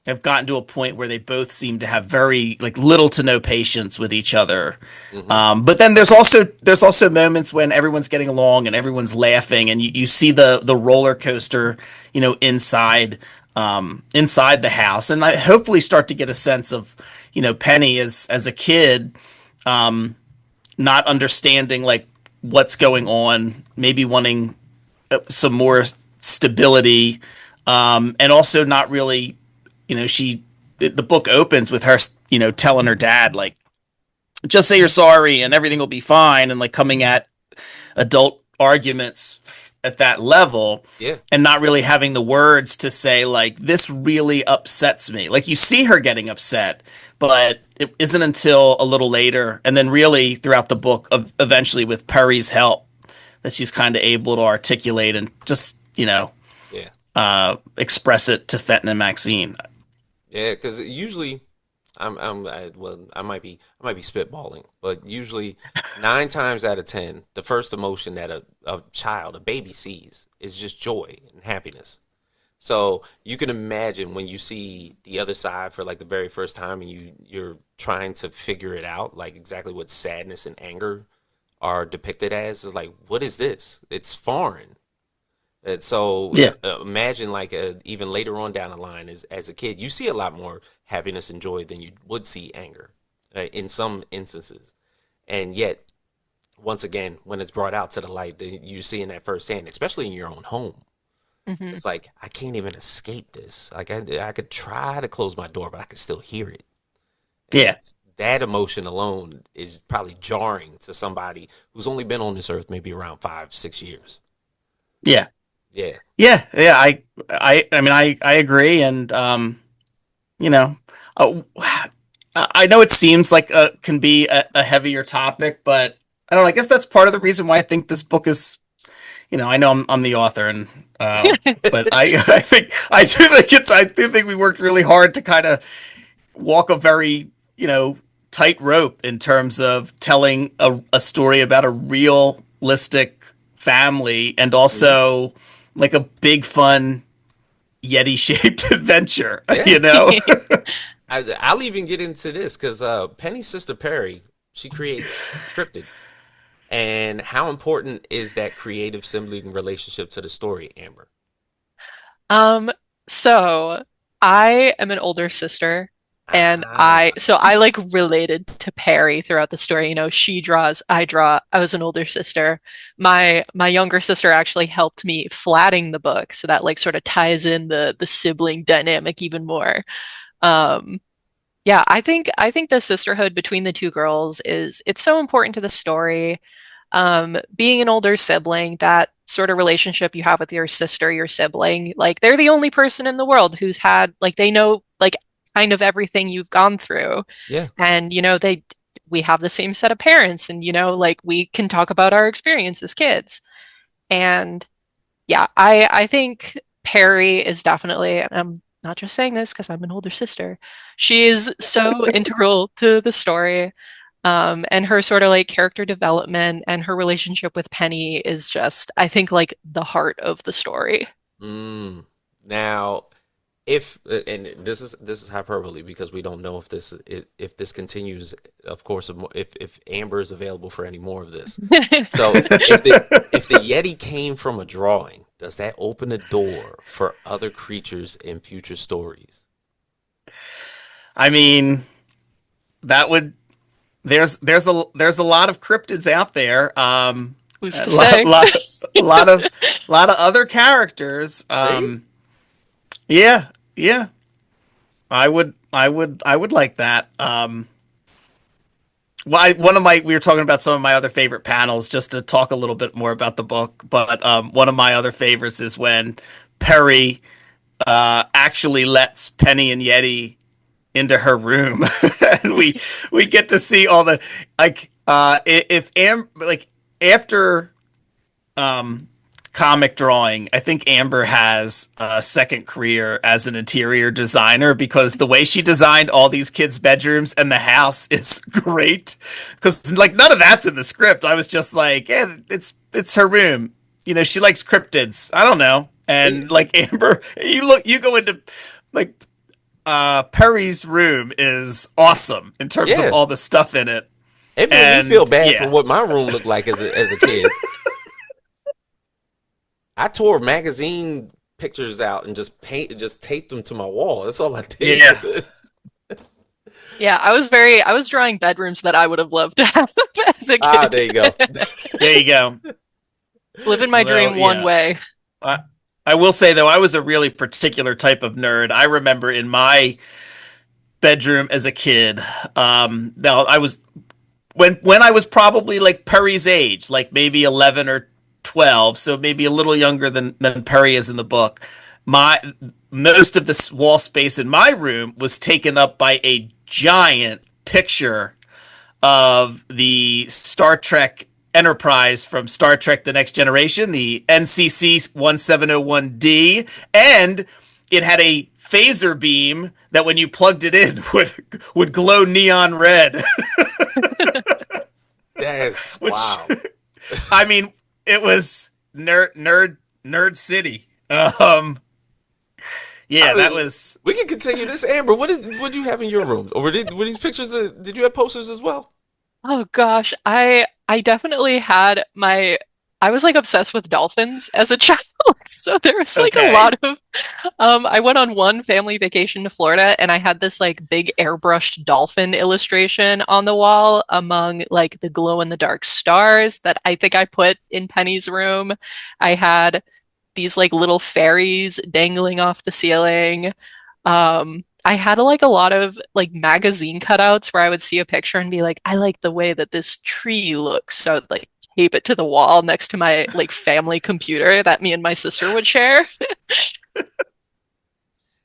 have gotten to a point where they both seem to have very like little to no patience with each other. Hmm. But then there's also moments when everyone's getting along and everyone's laughing, and you see the roller coaster, inside the house, and I hopefully start to get a sense of Penny as a kid, not understanding like what's going on, maybe wanting some more stability, and also not really she the book opens with her telling her dad like just say you're sorry and everything will be fine, and like coming at adult arguments at that level Yeah. and not really having the words to say like this really upsets me. Like you see her getting upset, but it isn't until a little later and then really throughout the book eventually with Perry's help that she's kind of able to articulate and just Yeah. express it to Fenton and Maxine. Yeah. Because usually, well, I might be spitballing, but usually 9 times out of 10, the first emotion that a child, a baby sees is just joy and happiness. So you can imagine when you see the other side for like the very first time and you're trying to figure it out, like exactly what sadness and anger are depicted as, is like, what is this? It's foreign. And so Yeah. imagine like even later on down the line as a kid, you see a lot more happiness and joy than you would see anger in some instances. And yet, once again, when it's brought out to the light, you see in that firsthand, especially in your own home. Hmm. It's like I can't even escape this. Like I could try to close my door, but I can still hear it. And Yeah. that emotion alone is probably jarring to somebody who's only been on this earth maybe around 5, 6 years. Yeah. Yeah. Yeah. I mean, I agree. And, you know, uh, I know it seems like can be a heavier topic, but I don't know. I guess that's part of the reason why I think this book is, I know I'm the author, and but I do think we worked really hard to kind of walk a very tight rope in terms of telling a story about a realistic family and Mhm. also like a big fun Yeti shaped adventure. Yeah. You know. I'll even get into this because Penny's sister Perry, she creates cryptids. And how important is that creative sibling relationship to the story, Amber? Um, so I am an older sister, and I Ah, so I like related to Perry throughout the story. You know, she draws, I draw. I was an older sister. My younger sister actually helped me flatting the book, so that like sort of ties in the sibling dynamic even more. Um, yeah, I think the sisterhood between the two girls is it's so important to the story. Being an older sibling, that sort of relationship you have with your sister, your sibling, like they're the only person in the world who's had like they know like kind of everything you've gone through. yeah. And we have the same set of parents and like we can talk about our experience as kids. And yeah, I think Perry is definitely, and I'm not just saying this because I'm an older sister, she is so integral to the story. And her sort of like character development and her relationship with Penny is just, I think, like the heart of the story. Mm. Now, if and this is hyperbole because we don't know if this continues. Of course, if Amber is available for any more of this. So if the Yeti came from a drawing, does that open a door for other creatures in future stories? I mean, that would there's a lot of cryptids out there. Who's A to lot, say? lot, a lot of other characters. See? Yeah, yeah. I would like that. Well, we were talking about some of my other favorite panels just to talk a little bit more about the book. But one of my other favorites is when Perry actually lets Penny and Yeti into her room, and we get to see all the like if Am like after um comic drawing, I think Amber has a second career as an interior designer because the way she designed all these kids' bedrooms and the house is great. Because like none of that's in the script. I was just like, yeah, it's her room. She likes cryptids. I don't know. And like Amber, you go into like Perry's room is awesome in terms of Yeah. all the stuff in it. It made me feel And bad for yeah, what my room looked like as a kid. I tore magazine pictures out and just taped them to my wall. That's all I yeah. did. Yeah, I was drawing bedrooms that I would have loved to have as a Ah, kid. there you go. There you go. Living my Although, dream one yeah, way. I, I will say though, I was a really particular type of nerd. I remember in my bedroom as a kid, now I was when I was probably like Perry's age, like maybe 11 or 12, so maybe a little younger than Perry is in the book. My Most of the wall space in my room was taken up by a giant picture of the Star Trek Enterprise from Star Trek The Next Generation, the NCC 1701D, and it had a phaser beam that when you plugged it in would glow neon red. That's Which wow. I mean, it was nerd city. Yeah, that was. We can continue this. Amber, what do you have in your room? Or were these pictures? Did you have posters as well? Oh gosh, I definitely had my I was like obsessed with dolphins as a child. So there was like a Okay. lot of I went on one family vacation to Florida and I had this like big airbrushed dolphin illustration on the wall among like the glow in the dark stars that I think I put in Penny's room. I had these like little fairies dangling off the ceiling. I had like a lot of like magazine cutouts where I would see a picture and be like, I like the way that this tree looks. So I'd like tape it to the wall next to my like family computer that me and my sister would share.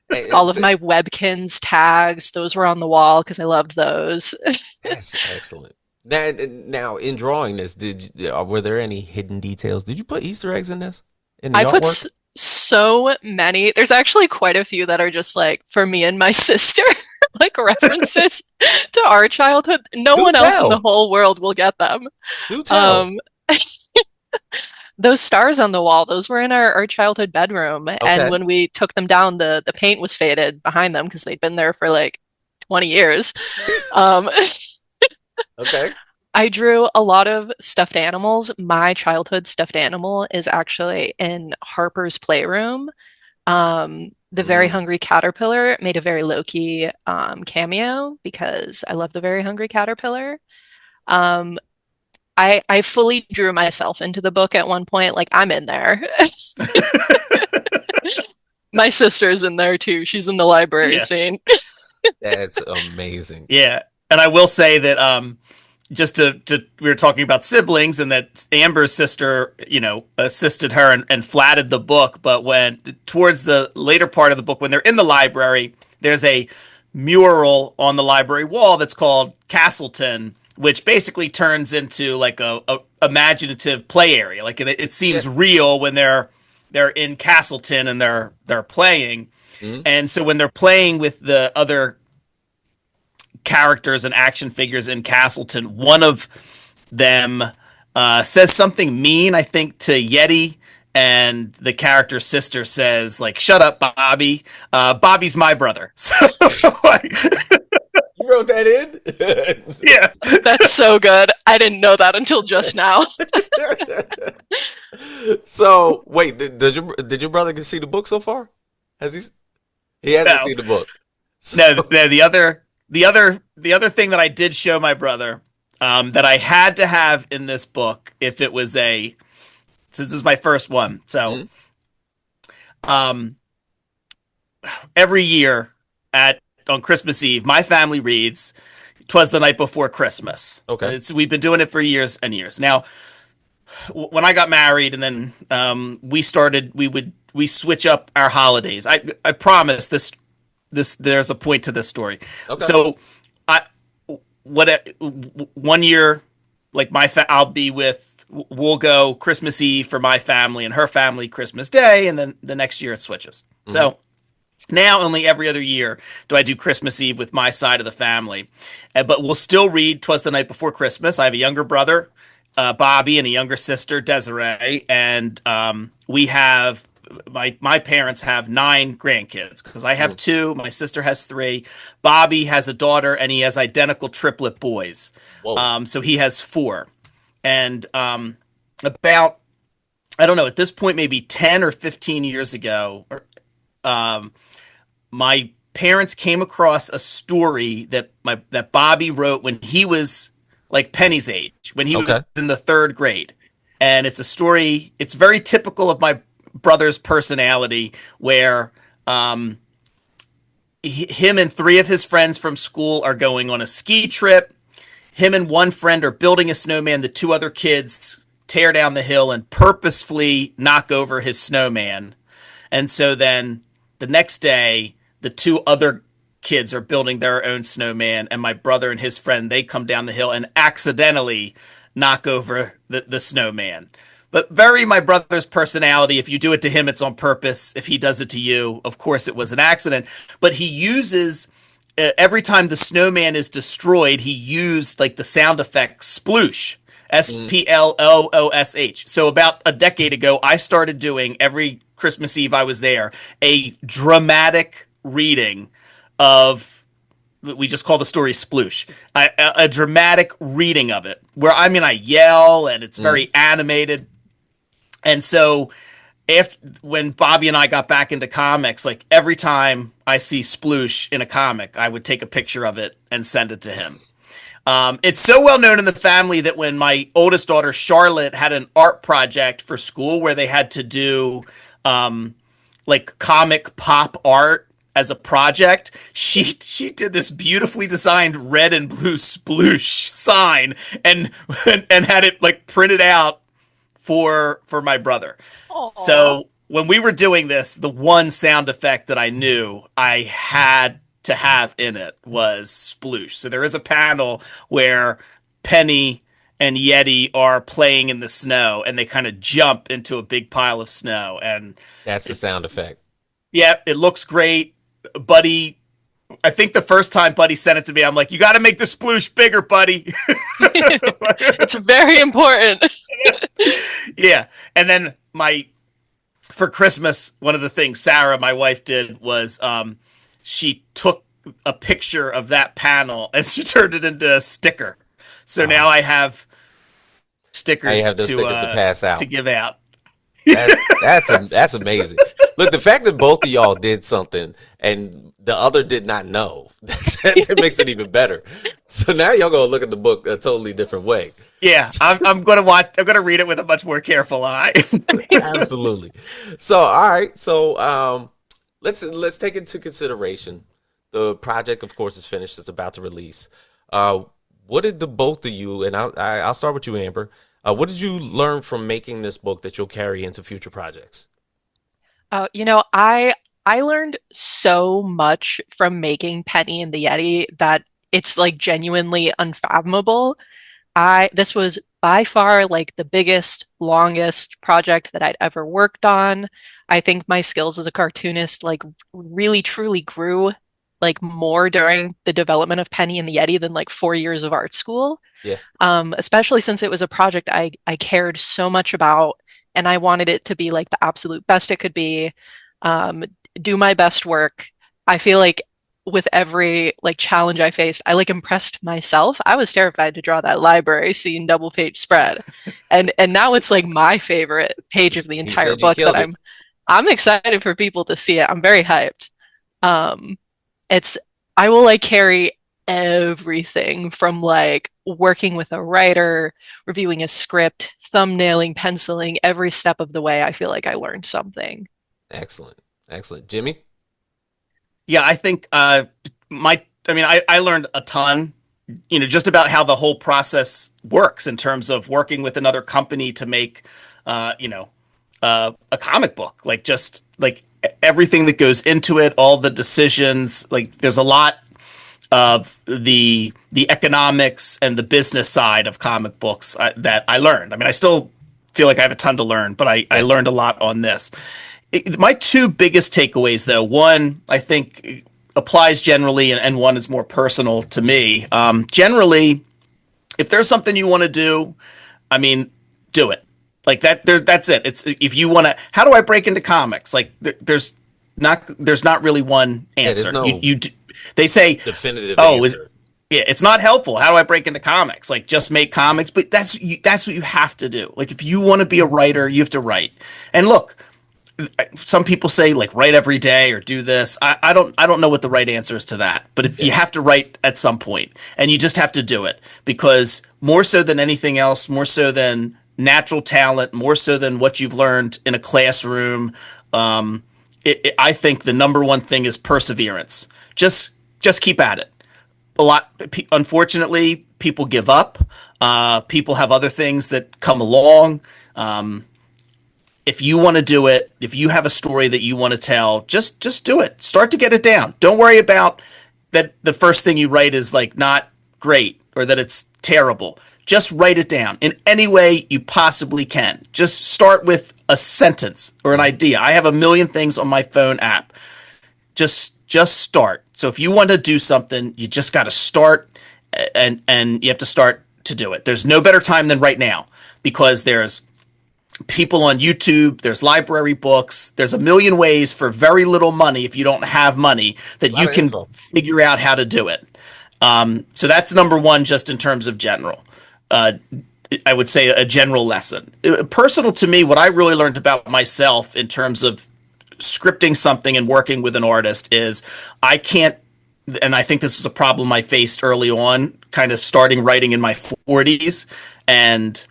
Hey, All of my Webkins tags, those were on the wall because I loved those. that's excellent. Now, in drawing this, were there any hidden details? Did you put Easter eggs in this in the I put artwork? so many. There's actually quite a few that are just like for me and my sister, like references to our childhood. No Do one else in the tell. whole world will get them. Do tell. Um, those stars on the wall, those were in our childhood bedroom. And Okay. when we took them down, the paint was faded behind them because they'd been there for like 20 years. Um, Okay. I drew a lot of stuffed animals. My childhood stuffed animal is actually in Harper's Playroom. The Very Mm. Hungry Caterpillar made a very low-key cameo because I love the Very Hungry Caterpillar. Um, I fully drew myself into the book at one point, like I'm in there. My sister's in there too. She's in the library Yeah. scene. That's amazing. Yeah. And I will say that just to we were talking about siblings and that Amber's sister, assisted her and flatted the book, but when towards the later part of the book when they're in the library, there's a mural on the library wall that's called Castleton, which basically turns into like a imaginative play area. Like it Yeah. seems real when they're in Castleton and they're playing. Mm. And so when they're playing with the other characters and action figures in Castleton, one of them says something mean, I think, to Yeti, and the character's sister says, like, "Shut up, Bobby. Bobby's my brother." So, You wrote that in? yeah. That's so good. I didn't know that until just now. So wait, did your brother get to see the book so far? Has he hasn't No, seen the book. So, no. The other thing that I did show my brother, that I had to have in this book, if it was since this was my first one. So, mm, um, every year at on Christmas Eve, my family reads "Twas the Night Before Christmas." okay. We've been doing it for years and years. Now, when I got married, and then we switch up our holidays. I promise this there's a point to this story. Okay. So, I what one year, like I'll be with, we'll go Christmas Eve for my family and her family Christmas Day, and then the next year it switches. Hmm. So now only every other year do I do Christmas Eve with my side of the family. But we'll still read "Twas the Night Before Christmas." I have a younger brother, Bobby, and a younger sister, Desiree, and we have my parents have 9 grandkids because I have Mm. 2. My sister has 3. Bobby has a daughter, and he has identical triplet boys. Whoa. So he has 4. And about, I don't know, at this point, maybe 10 or 15 years ago, um, my parents came across a story that Bobby wrote when he was like Penny's age, when he was Okay. in the 3rd grade. And it's a story, it's very typical of my brother's personality, where him and 3 of his friends from school are going on a ski trip. Him and one friend are building a snowman. The 2 other kids tear down the hill and purposefully knock over his snowman. And so then the next day, the 2 other kids are building their own snowman, and my brother and his friend, they come down the hill and accidentally knock over the snowman. But very my brother's personality. If you do it to him, it's on purpose. If he does it to you, of course it was an accident. But he uses, every time the snowman is destroyed, he used like the sound effect sploosh. Mm. Sploosh. So about a decade ago, I started doing, every Christmas Eve I was there, a dramatic reading of, we just call the story Sploosh, a dramatic reading of it, where I yell and it's Mm. very animated. And so, if when Bobby and I got back into comics, like every time I see Sploosh in a comic, I would take a picture of it and send it to him. It's so well known in the family that when my oldest daughter Charlotte had an art project for school where they had to do like comic pop art as a project, she did this beautifully designed red and blue sploosh sign and and had it like printed out for my brother. Aw. So when we were doing this, the one sound effect that I knew I had to have in it was sploosh. So there is a panel where Penny and Yeti are playing in the snow, and they kind of jump into a big pile of snow, and That's the it's sound effect. yeah, it looks great. Buddy, I think the first time Buddy sent it to me, I'm like, you got to make the sploosh bigger, Buddy. It's very important. Yeah, and then my for Christmas, one of the things Sarah, my wife, did was she took a picture of that panel and she turned it into a sticker. So now Uh, I have now you stickers have those stickers to pass to out. give out. That's amazing. Look, the fact that both of y'all did something and the other did not know, that makes it even better. So now y'all gonna look at the book a totally different way. Yeah, I'm gonna watch. I'm gonna read it with a much more careful eye. Absolutely. So, all right. So, let's take into consideration the project. Of course, is finished. It's about to release. Uh, what did the both of you, and I'll start with you, Amber. What did you learn from making this book that you'll carry into future projects? I learned so much from making Penny and the Yeti that it's like genuinely unfathomable. I This was by far like the biggest, longest project that I'd ever worked on. I think my skills as a cartoonist like really truly grew like more during the development of Penny and the Yeti than like 4 years of art school. Yeah. Especially since it was a project I cared so much about and I wanted it to be like the absolute best it could be. Um, do my best work. I feel like with every like challenge I faced, I like impressed myself. I was terrified to draw that library scene double page spread. And now it's like my favorite page of the He entire said you book that killed it. I'm excited for people to see it. I'm very hyped. Um it's I will like carry everything from like working with a writer, reviewing a script, thumbnailing, penciling, every step of the way. I feel like I learned something. Excellent. Excellent. Jimmy? Yeah, I think I learned a ton, just about how the whole process works in terms of working with another company to make, a comic book. Like just like everything that goes into it, all the decisions. Like there's a lot of the economics and the business side of comic books that I learned. I mean, I still feel like I have a ton to learn, but I Yeah. learned a lot on this. My two biggest takeaways, though, one I think applies generally, and one is more personal to me. Generally, if there's something you want to do, I mean, do it. Like that. That's it. It's if you want to. How do I break into comics? Like there's not really one Yeah, there's answer. no They say, definitive oh, answer. yeah, it's not helpful. How do I break into comics? Like just make comics, but that's what you have to do. Like if you want to be a writer, you have to write. And look, some people say like write every day or do this. I don't know what the right answer is to that. But if Yeah. you have to write at some point and you just have to do it because more so than anything else, more so than natural talent, more so than what you've learned in a classroom, I think the number one thing is perseverance. Just keep at it. Unfortunately, people give up. People have other things that come along. If you want to do it, if you have a story that you want to tell, just do it. Start to get it down. Don't worry about that the first thing you write is like not great or that it's terrible. Just write it down in any way you possibly can. Just start with a sentence or an idea. I have a million things on my phone app. Just start. So if you want to do something, you just got to start and you have to start to do it. There's no better time than right now because there's people on YouTube, there's library books, there's a million ways for very little money if you don't have money A that lot you of can info. figure out how to do it. So that's number one, just in terms of general. Uh, I would say a general lesson. Personal to me, what I really learned about myself in terms of scripting something and working with an artist is I can't, and I think this was a problem I faced early on, kind of starting writing in my 40s and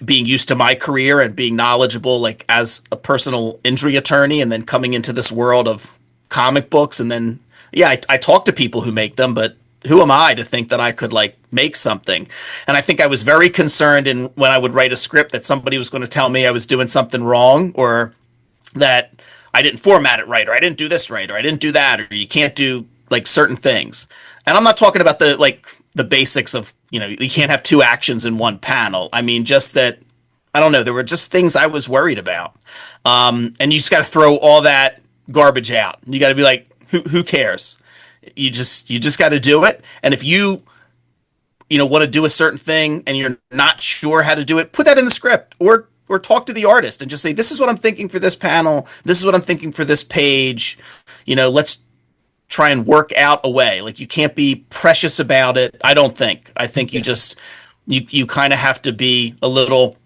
being used to my career and being knowledgeable like as a personal injury attorney and then coming into this world of comic books and then I talk to people who make them, but who am I to think that I could like make something? And I think I was very concerned in when I would write a script that somebody was going to tell me I was doing something wrong or that I didn't format it right or I didn't do this right or I didn't do that or you can't do like certain things. And I'm not talking about the basics of you can't have two actions in one panel. I mean, just that, I don't know, there were just things I was worried about. And you just got to throw all that garbage out. You got to be like, who cares? You just got to do it. And if you want to do a certain thing and you're not sure how to do it, put that in the script, or talk to the artist and just say, this is what I'm thinking for this panel. This is what I'm thinking for this page. Let's try and work out a way. Like, you can't be precious about it. I don't think. I think you kind of have to be a little.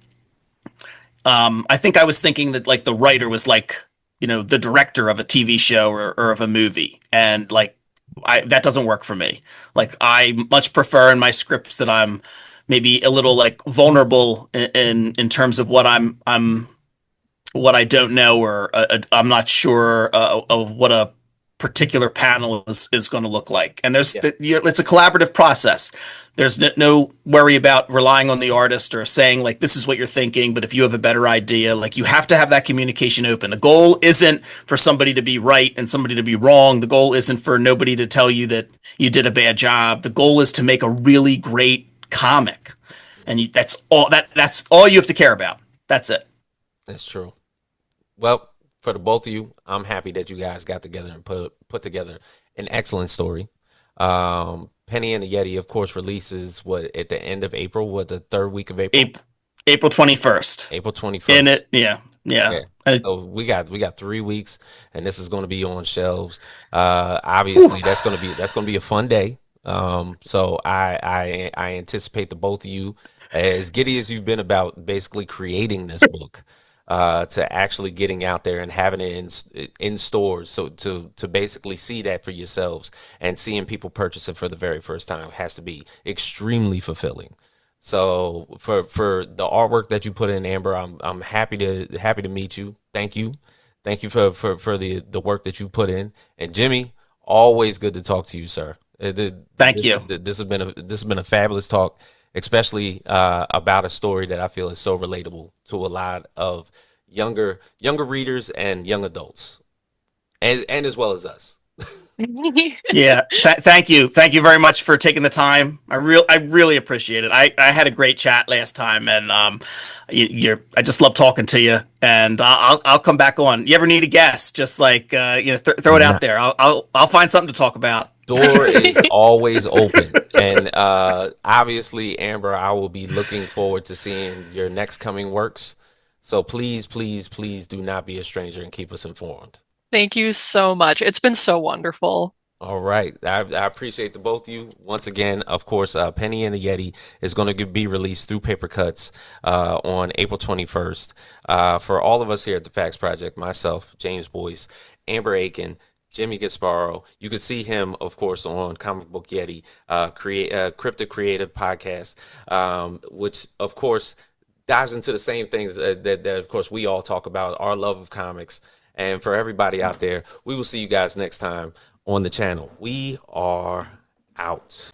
I think I was thinking that, like, the writer was like, the director of a TV show or of a movie, and like, that doesn't work for me. Like, I much prefer in my scripts that I'm maybe a little like vulnerable in terms of what I don't know, or I'm not sure of what a particular panel is going to look like. And it's a collaborative process. There's no worry about relying on the artist or saying, like, this is what you're thinking, but if you have a better idea, like, you have to have that communication open. The goal isn't for somebody to be right and somebody to be wrong. The goal isn't for nobody to tell you that you did a bad job. The goal is to make a really great comic. And that's all you have to care about. That's it. That's true. Well, for the both of you, I'm happy that you guys got together and put together an excellent story. Penny and the Yeti, of course, releases at the end of April, the third week of April. April 21st. April 21st. In it, yeah. So we got 3 weeks, and this is going to be on shelves. Obviously, that's going to be a fun day. So I anticipate the both of you, as giddy as you've been about basically creating this book, to actually getting out there and having it in stores. So to basically see that for yourselves and seeing people purchase it for the very first time has to be extremely fulfilling. So for the artwork that you put in, Amber, I'm happy to meet you. Thank you for the work that you put in. And Jimmy, always good to talk to you, sir. Thank you. This has been a fabulous talk, especially about a story that I feel is so relatable to a lot of younger readers and young adults, and as well as us. Yeah. Thank you very much for taking the time. I really appreciate it. I had a great chat last time, and I just love talking to you, and I'll come back on. You ever need a guest, just like throw it out there. I'll find something to talk about. Door is always open. And obviously, Amber, I will be looking forward to seeing your next coming works. So please, please, please do not be a stranger and keep us informed. Thank you so much. It's been so wonderful. All right. I appreciate the both of you. Once again, of course, Penny and the Yeti is going to be released through Papercutz on April 21st. For all of us here at the Facts Project, myself, James Boyce, Amber Akin, Jimmy Gaspero. You can see him, of course, on Comic Book Yeti, Cryptid Creative Podcast, which, of course, dives into the same things that, of course, we all talk about, our love of comics. And for everybody out there, we will see you guys next time on the channel. We are out.